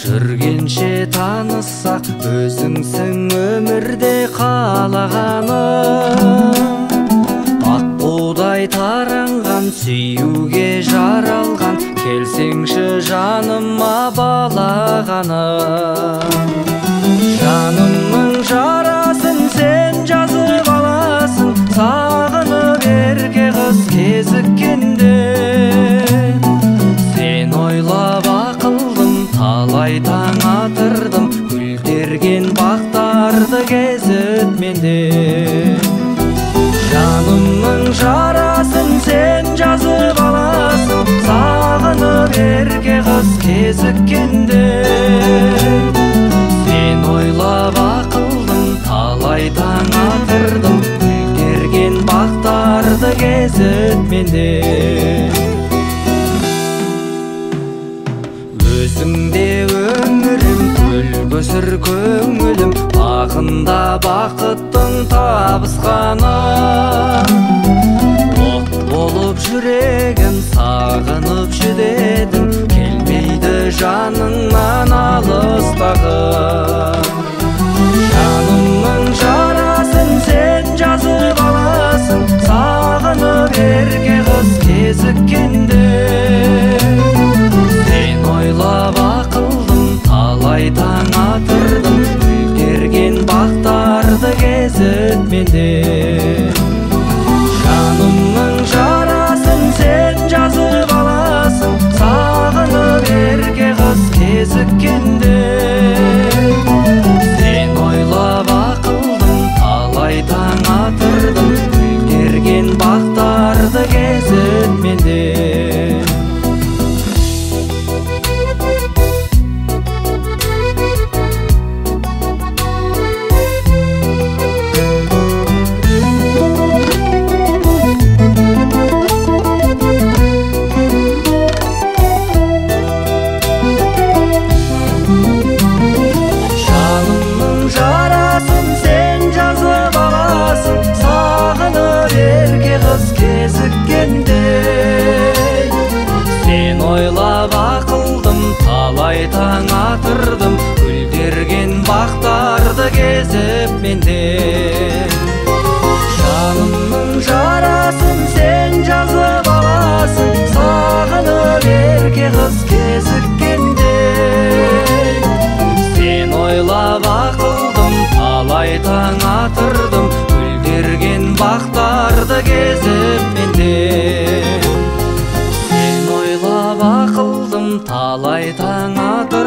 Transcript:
жүргенше таныссақ, өзіңсің өмірде қалағаным. Ақ будай таранған, сүюге жаралған, келсеңші жаныма балағаным. Жанымның жарасын сен жазып аласың, сағынып ерке қыз кезіккенде. Сен ойлап ақылдым, талай таң атырдым, гүлдерген бақтарды кезіп менде. Жанымның жарасын сен жазып аласың, сағынып ерке қыз кезіккенде. Сен ойлап ақылдым, талай таң атырдым, гүлдерген бақтарды кезіп менде. Өзіңде өмірім, гүл көсір көңілім, бағында бақыттың табысқаны. От болып жүрегім, сағынып жүдедім, келмейді жаныңнан алыстағы. Жанымның жарасын сен жазып аласың, сағынып ерке қыз кезіккенде. Сен ойлап ақылдым, талай таң атырдым, гүлдерген бақтарды кезіп менде. Жанымның жарасын сен жазып аласың, сағынып ерке қыз кезіккенде. Сен ойлап ақылдым, талай таң атырдым, гүлдерген бақтарды кезіп менде. Сен ойлап ақылдым, талай таң атырдым, гүлдерген бақтарды кезіп менде. Жанымның жарасын сен жазып аласың, сағынып ерке қыз кезіккенде. Сен ойлап ақылдым, талай таң атырдым, гүлдерген бақтарды кезіп менде. Сен ойлап ақылдым, талай таң атырдым,